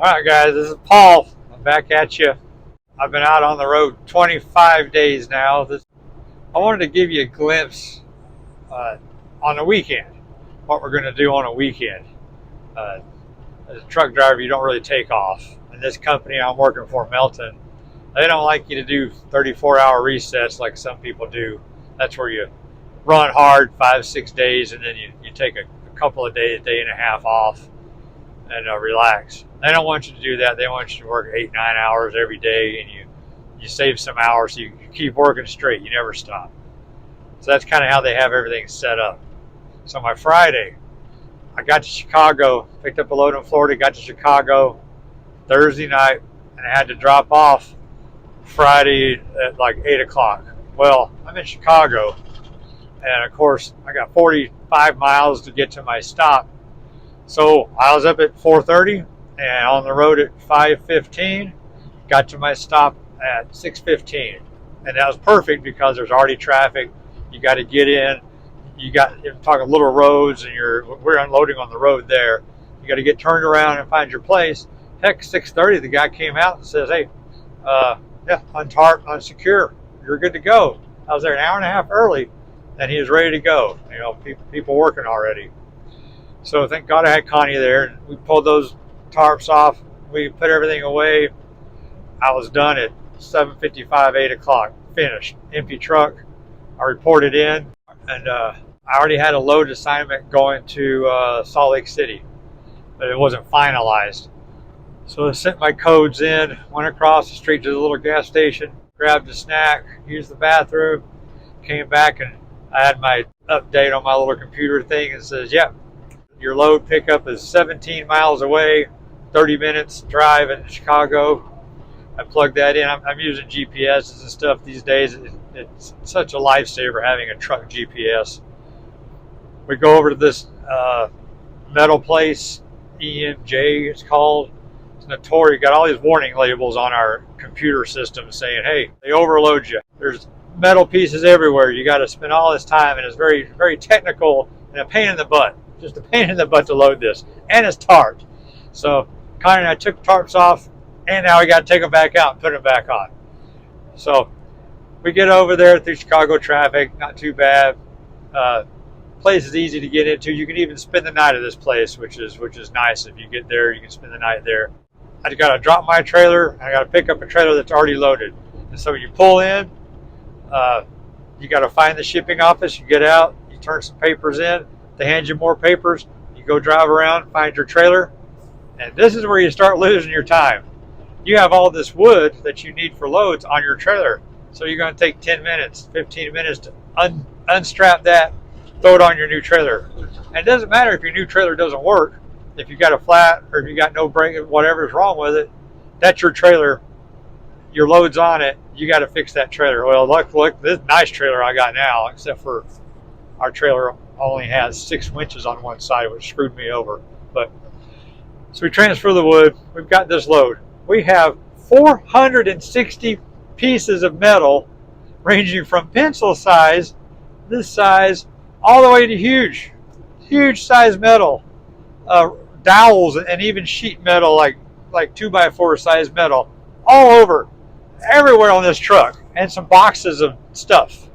Alright guys, this is Paul. I'm back at you. I've been out on the road 25 days now. I wanted to give you a glimpse on the weekend, what we're going to do on a weekend. As a truck driver, you don't really take off. And this company I'm working for, Melton, they don't like you to do 34-hour resets like some people do. That's where you run hard 5-6 days and then you take a couple of days, a day and a half off and relax. They don't want you to do that. They want you to work 8-9 hours every day, and you save some hours so you keep working straight. You never stop. So that's kind of how they have everything set up. So my Friday, I got to Chicago, picked up a load in Florida, got to Chicago Thursday night, and I had to drop off Friday at like 8 o'clock. Well, I'm in Chicago, and of course I got 45 miles to get to my stop. So I was up at 4:30 and on the road at 5:15. Got to my stop at 6:15, and that was perfect because there's already traffic. You got to get in. You're talking little roads, and we're unloading on the road there. You got to get turned around and find your place. Heck, 6:30, the guy came out and says, "Hey, untarp, unsecure. You're good to go." I was there an hour and a half early, and he was ready to go. You know, people working already. So thank God I had Connie there, and we pulled those tarps off. We put everything away. I was done at 7:55, 8 o'clock, finished. Empty truck. I reported in, and I already had a load assignment going to Salt Lake City, but it wasn't finalized. So I sent my codes in, went across the street to the little gas station, grabbed a snack, used the bathroom, came back, and I had my update on my little computer thing. It says, "Yep, your load pickup is 17 miles away, 30 minutes drive in Chicago." I plugged that in. I'm using GPSs and stuff these days. It's such a lifesaver having a truck GPS. We go over to this metal place, EMJ it's called. It's notorious. Got all these warning labels on our computer system saying, "Hey, they overload you. There's metal pieces everywhere. You got to spend all this time," and it's very, very technical and a pain in the butt. Just a pain in the butt to load this, and it's tarped. So Connie and I took tarps off, and now we got to take them back out and put them back on. So we get over there through Chicago traffic, not too bad. Place is easy to get into. You can even spend the night at this place, which is nice. If you get there, you can spend the night there. I got to drop my trailer, and I got to pick up a trailer that's already loaded. And so when you pull in, you got to find the shipping office. You get out, you turn some papers in. They hand you more papers. You go drive around, find your trailer, and this is where you start losing your time. You have all this wood that you need for loads on your trailer, so you're going to take 10 minutes, 15 minutes to unstrap that, throw it on your new trailer. And it doesn't matter if your new trailer doesn't work. If you got a flat or if you got no brake, whatever's wrong with it, that's your trailer. Your load's on it. You got to fix that trailer. Well, look, this nice trailer I got now, except for our trailer only has 6 winches on one side, which screwed me over. But so we transfer the wood. We've got this load. We have 460 pieces of metal, ranging from pencil size, this size, all the way to huge size metal, dowels, and even sheet metal, like 2x4 size metal, all over, everywhere on this truck, and some boxes of stuff.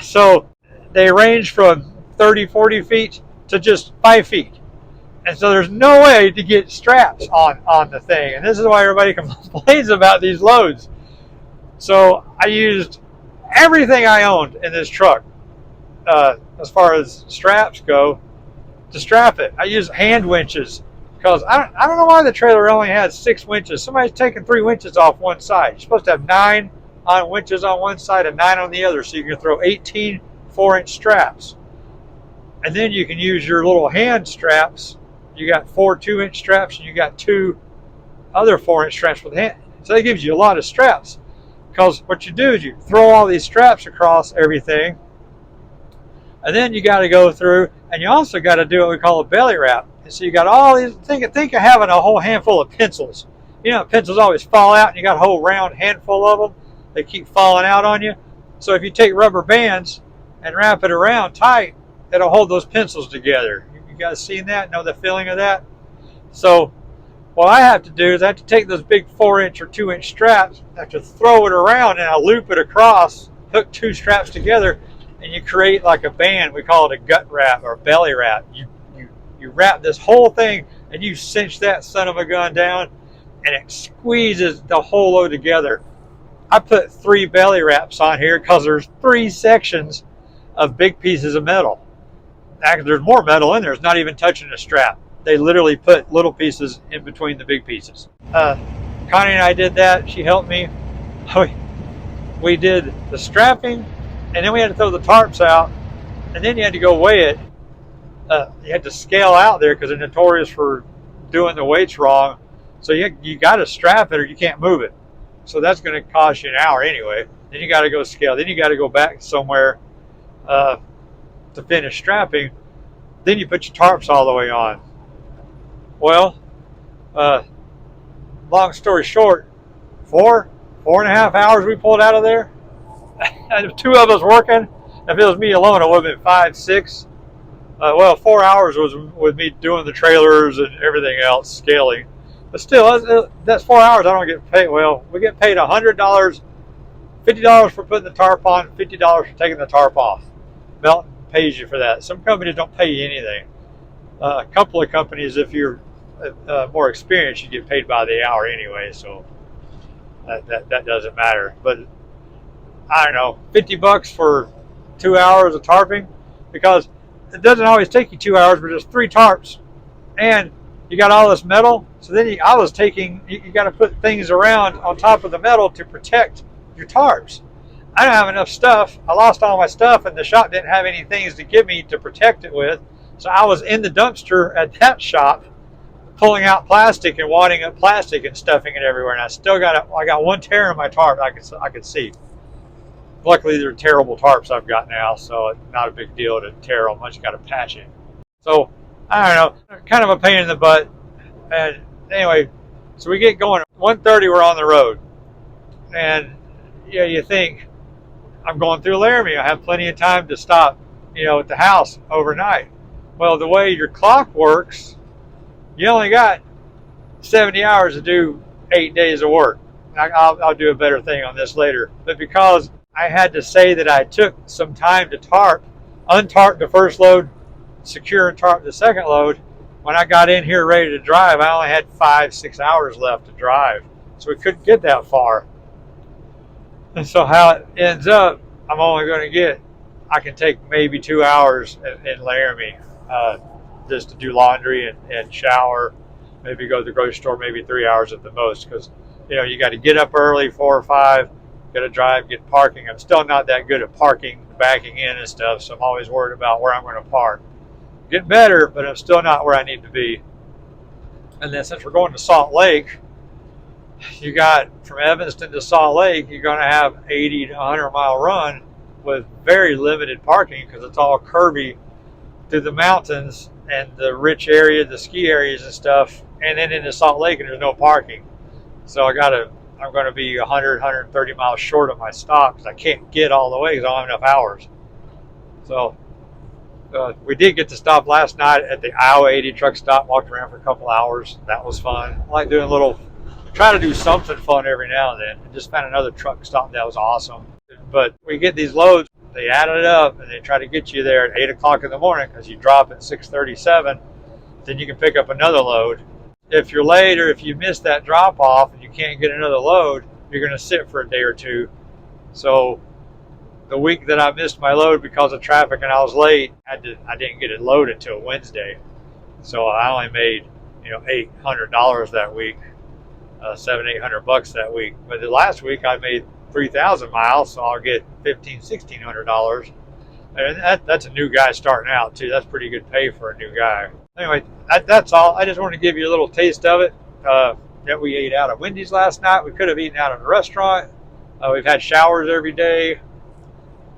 So they range from 30, 40 feet to just 5 feet. And so there's no way to get straps on the thing. And this is why everybody complains about these loads. So I used everything I owned in this truck, as far as straps go, to strap it. I used hand winches because I don't know why the trailer only has 6 winches. Somebody's taking 3 winches off one side. You're supposed to have 9 winches on one side and 9 on the other, so you can throw 18 4-inch straps. And then you can use your little hand straps. You got 4 2-inch straps, and you got 2 other 4-inch straps with hand. So that gives you a lot of straps. Because what you do is you throw all these straps across everything, and then you got to go through, and you also got to do what we call a belly wrap. And so you got all these. Think of having a whole handful of pencils. You know, pencils always fall out, and you got a whole round handful of them. They keep falling out on you. So if you take rubber bands and wrap it around tight, it'll hold those pencils together. You guys seen that? Know the feeling of that? So What I have to do is I have to take those big 4-inch or 2-inch straps, I have to throw it around and I loop it across, hook 2 straps together, and you create like a band. We call it a gut wrap or belly wrap. You wrap this whole thing and you cinch that son of a gun down, and it squeezes the whole load together. I put 3 belly wraps on here because there's 3 sections of big pieces of metal. Actually, there's more metal in there. It's not even touching the strap. They literally put little pieces in between the big pieces. Connie and I did that. She helped me. We did the strapping, and then we had to throw the tarps out, and then you had to go weigh it. You had to scale out there because they're notorious for doing the weights wrong. So you got to strap it or you can't move it. So that's going to cost you an hour anyway. Then you got to go scale. Then you got to go back somewhere to finish strapping. Then you put your tarps all the way on. Well, long story short, 4.5 hours we pulled out of there. And 2 of us working. If it was me alone, it would have been 5, 6. 4 hours was with me doing the trailers and everything else, scaling. But still, that's 4 hours I don't get paid. Well, we get paid $100, $50 for putting the tarp on, $50 for taking the tarp off. Melton pays you for that. Some companies don't pay you anything. A couple of companies, if you're more experienced, you get paid by the hour anyway, so that doesn't matter. But I don't know, $50 for 2 hours of tarping, because it doesn't always take you 2 hours, but there's 3 tarps, and you got all this metal. So then you got to put things around on top of the metal to protect your tarps. I don't have enough stuff. I lost all my stuff, and the shop didn't have any things to give me to protect it with. So I was in the dumpster at that shop, pulling out plastic and wadding up plastic and stuffing it everywhere. And I got 1 tear in my tarp I could see. Luckily, they're terrible tarps I've got now, so it's not a big deal to tear them. Once you got to patch it. So I don't know, kind of a pain in the butt. And anyway, so we get going. 1:30, we're on the road, and you think, I'm going through Laramie. I have plenty of time to stop, at the house overnight. Well, the way your clock works, you only got 70 hours to do 8 days of work. I'll do a better thing on this later. But because I had to say that I took some time to untarp the first load, secure and tarp the second load, when I got in here ready to drive, I only had 5-6 hours left to drive. So we couldn't get that far. And so how it ends up, I can take maybe 2 hours in Laramie just to do laundry and shower, maybe go to the grocery store, maybe 3 hours at the most, because you got to get up early, 4 or 5, got to drive, get parking. I'm still not that good at parking, backing in and stuff, so I'm always worried about where I'm going to park. Get better, but I'm still not where I need to be. And then since we're going to Salt Lake, you got from Evanston to Salt Lake, you're going to have 80 to 100 mile run with very limited parking because it's all curvy through the mountains and the rich area, the ski areas and stuff, and then into Salt Lake, and there's no parking. So I'm going to be 100, 130 miles short of my stop because I can't get all the way because I don't have enough hours. So we did get to stop last night at the Iowa 80 truck stop, walked around for a couple hours. That was fun. I like doing try to do something fun every now and then. And just found another truck stop that was awesome. But we get these loads, they add it up, and they try to get you there at 8 o'clock in the morning because you drop at 6:37. Then you can pick up another load. If you're late or if you miss that drop off and you can't get another load, you're going to sit for a day or two. So the week that I missed my load because of traffic and I was late, I didn't get it loaded until Wednesday. So I only made $800 that week, $700-800 that week. But the last week I made 3,000 miles, so I'll get $1,500-1,600. And that's a new guy starting out too. That's pretty good pay for a new guy. Anyway, that's all. I just wanted to give you a little taste of it. That we ate out at Wendy's last night. We could have eaten out at a restaurant. We've had showers every day.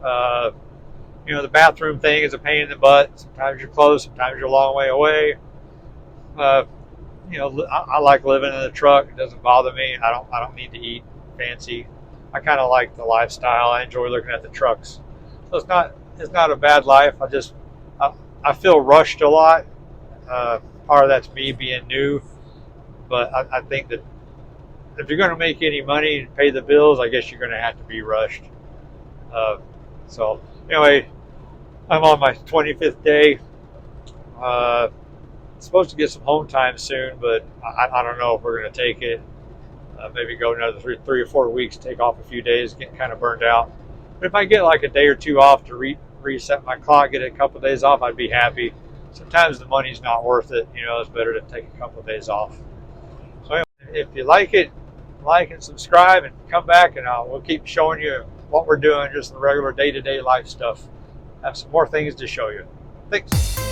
The bathroom thing is a pain in the butt. Sometimes you're close, sometimes you're a long way away. I like living in the truck. It doesn't bother me. I don't need to eat fancy. I kind of like the lifestyle. I enjoy looking at the trucks. So it's not a bad life. I feel rushed a lot. Part of that's me being new. But I think that if you're going to make any money and pay the bills, I guess you're going to have to be rushed. So anyway, I'm on my 25th day. Supposed to get some home time soon, but I don't know if we're going to take it. Maybe go another three or 4 weeks, take off a few days, get kind of burned out. But if I get like a day or two off to reset my clock, get a couple of days off, I'd be happy. Sometimes the money's not worth it. It's better to take a couple of days off. So anyway, if you like it, like and subscribe, and come back, and we'll keep showing you what we're doing, just the regular day-to-day life stuff. Have some more things to show you. Thanks.